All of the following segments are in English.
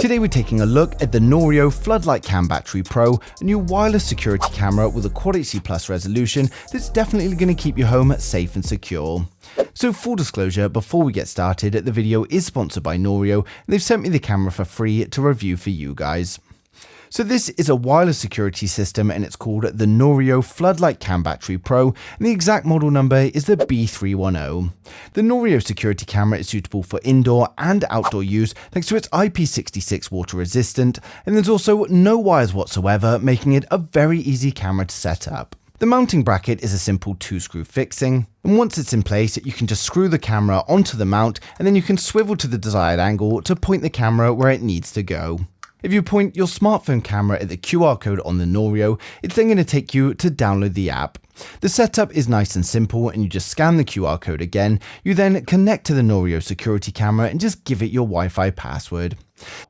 Today we're taking a look at the Noorio Floodlight Cam Battery Pro, a new wireless security camera with a Quad HD Plus resolution that's definitely going to keep your home safe and secure. So full disclosure, before we get started, the video is sponsored by Noorio, and they've sent me the camera for free to review for you guys. So this is a wireless security system and it's called the Noorio Floodlight Cam Battery Pro, and the exact model number is the B310. The Noorio security camera is suitable for indoor and outdoor use thanks to its IP66 water resistant, and there's also no wires whatsoever, making it a very easy camera to set up. The mounting bracket is a simple 2-screw fixing, and once it's in place you can just screw the camera onto the mount and then you can swivel to the desired angle to point the camera where it needs to go. If you point your smartphone camera at the QR code on the Noorio, it's then going to take you to download the app. The setup is nice and simple, and you just scan the QR code again. You then connect to the Noorio security camera and just give it your Wi-Fi password.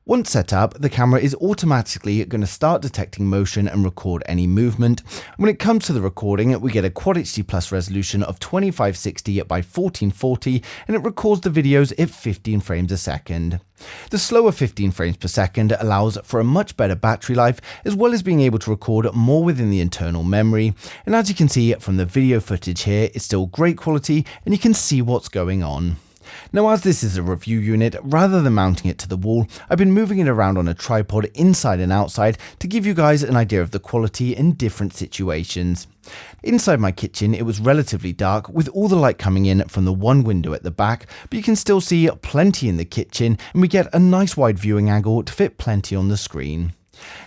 Once set up, the camera is automatically going to start detecting motion and record any movement. When it comes to the recording, we get a Quad HD Plus resolution of 2560 by 1440, and it records the videos at 15 frames a second. The slower 15 frames per second allows for a much better battery life, as well as being able to record more within the internal memory. And as you can see from the video footage here, it's still great quality and you can see what's going on. Now, as this is a review unit, rather than mounting it to the wall, I've been moving it around on a tripod inside and outside to give you guys an idea of the quality in different situations. Inside my kitchen, it was relatively dark with all the light coming in from the one window at the back, but you can still see plenty in the kitchen and we get a nice wide viewing angle to fit plenty on the screen.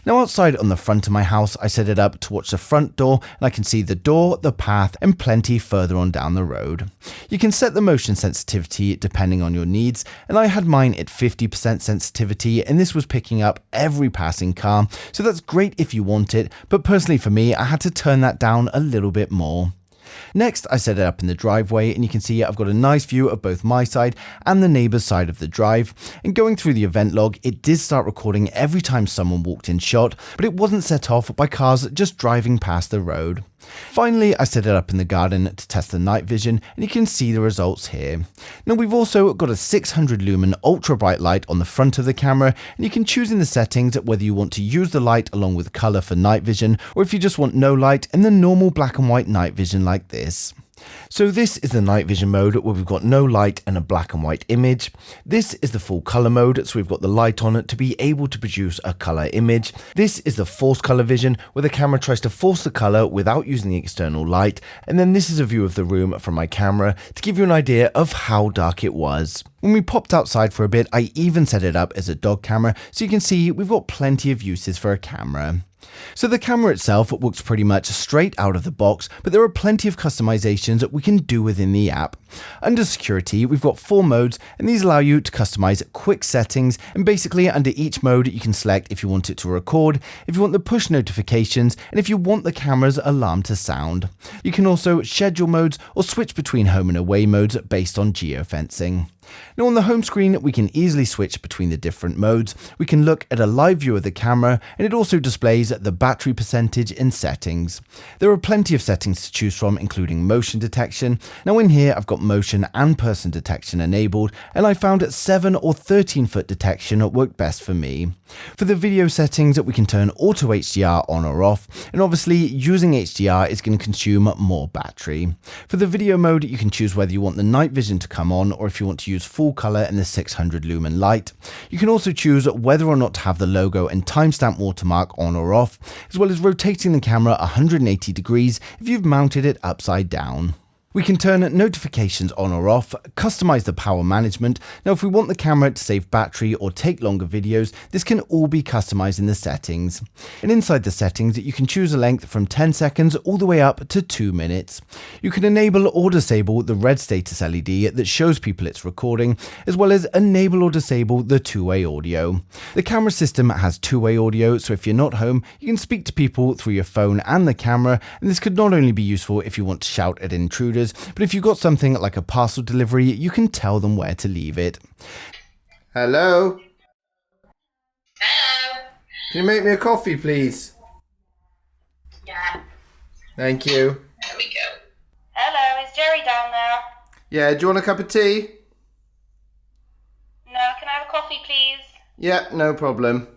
Now outside on the front of my house, I set it up to watch the front door and I can see the door, the path and plenty further on down the road. You can set the motion sensitivity depending on your needs, and I had mine at 50% sensitivity and this was picking up every passing car, so that's great if you want it, but personally for me I had to turn that down a little bit more. Next, I set it up in the driveway and you can see I've got a nice view of both my side and the neighbour's side of the drive, and going through the event log, it did start recording every time someone walked in shot, but it wasn't set off by cars just driving past the road. Finally, I set it up in the garden to test the night vision and you can see the results here. Now we've also got a 600 lumen ultra bright light on the front of the camera, and you can choose in the settings whether you want to use the light along with colour for night vision, or if you just want no light and the normal black and white night vision like this. So this is the night vision mode where we've got no light and a black and white image. This is the full color mode, so we've got the light on it to be able to produce a color image. This is the forced color vision where the camera tries to force the color without using the external light. And then this is a view of the room from my camera to give you an idea of how dark it was. When we popped outside for a bit, I even set it up as a dog camera, so you can see we've got plenty of uses for a camera. So the camera itself works pretty much straight out of the box, but there are plenty of customizations that we can do within the app. Under security, we've got 4 modes, and these allow you to customize quick settings, and basically under each mode you can select if you want it to record, if you want the push notifications, and if you want the camera's alarm to sound. You can also schedule modes or switch between home and away modes based on geofencing. Now on the home screen, we can easily switch between the different modes. We can look at a live view of the camera, and it also displays the battery percentage and settings. There are plenty of settings to choose from, including motion detection. Now in here I've got motion and person detection enabled, and I found 7 or 13 foot detection worked best for me. For the video settings, we can turn auto HDR on or off, and obviously using HDR is going to consume more battery. For the video mode, you can choose whether you want the night vision to come on or if you want to use full color and the 600 lumen light. You can also choose whether or not to have the logo and timestamp watermark on or off, as well as rotating the camera 180 degrees if you've mounted it upside down. We can turn notifications on or off, customize the power management. Now if we want the camera to save battery or take longer videos, this can all be customized in the settings. And inside the settings, you can choose a length from 10 seconds all the way up to 2 minutes. You can enable or disable the red status LED that shows people it's recording, as well as enable or disable the two-way audio. The camera system has two-way audio, so if you're not home, you can speak to people through your phone and the camera, and this could not only be useful if you want to shout at intruders, but if you've got something like a parcel delivery, you can tell them where to leave it. Hello? Hello? Can you make me a coffee, please? Yeah. Thank you. There we go. Hello, is Jerry down there? Yeah, do you want a cup of tea? No, can I have a coffee, please? Yeah, no problem.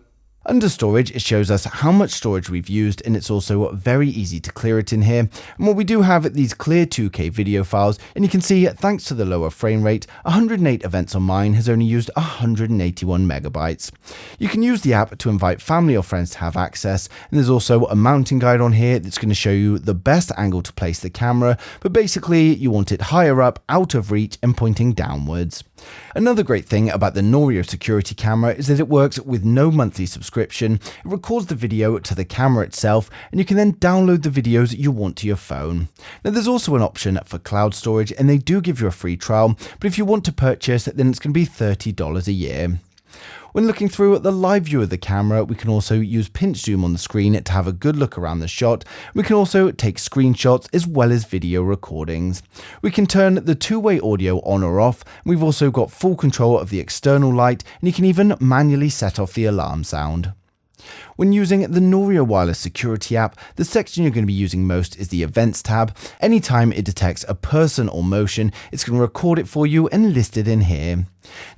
Under storage, it shows us how much storage we've used, and it's also very easy to clear it in here. And what we do have these clear 2K video files, and you can see thanks to the lower frame rate, 108 events on mine has only used 181 megabytes. You can use the app to invite family or friends to have access, and there's also a mounting guide on here that's going to show you the best angle to place the camera, but basically you want it higher up, out of reach, and pointing downwards. Another great thing about the Noorio security camera is that it works with no monthly subscription. It records the video to the camera itself, and you can then download the videos you want to your phone. Now there's also an option for cloud storage, and they do give you a free trial, but if you want to purchase, then it's going to be $30 a year. When looking through the live view of the camera, we can also use pinch zoom on the screen to have a good look around the shot. We can also take screenshots as well as video recordings. We can turn the two-way audio on or off. We've also got full control of the external light, and you can even manually set off the alarm sound. When using the Noorio wireless security app, the section you're going to be using most is the Events tab. Anytime it detects a person or motion, it's going to record it for you and list it in here.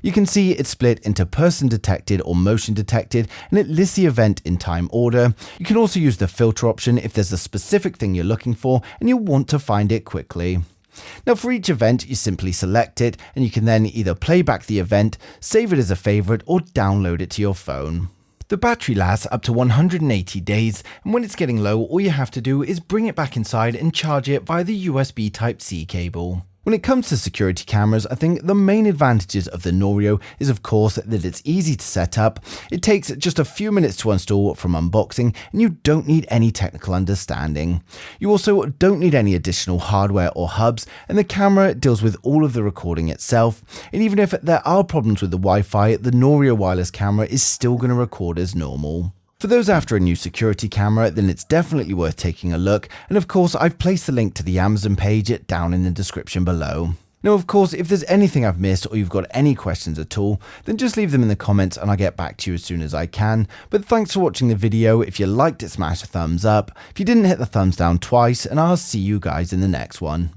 You can see it's split into person detected or motion detected, and it lists the event in time order. You can also use the filter option if there's a specific thing you're looking for and you want to find it quickly. Now for each event, you simply select it, and you can then either play back the event, save it as a favorite, or download it to your phone. The battery lasts up to 180 days, and when it's getting low, all you have to do is bring it back inside and charge it via the USB Type-C cable. When it comes to security cameras, I think the main advantages of the Noorio is of course that it's easy to set up. It takes just a few minutes to install from unboxing, and you don't need any technical understanding. You also don't need any additional hardware or hubs, and the camera deals with all of the recording itself. And even if there are problems with the Wi-Fi, the Noorio wireless camera is still going to record as normal. For those after a new security camera, then it's definitely worth taking a look, and of course I've placed the link to the Amazon page down in the description below. Now of course, if there's anything I've missed or you've got any questions at all, then just leave them in the comments and I'll get back to you as soon as I can. But thanks for watching the video. If you liked it, smash a thumbs up. If you didn't, hit the thumbs down twice, and I'll see you guys in the next one.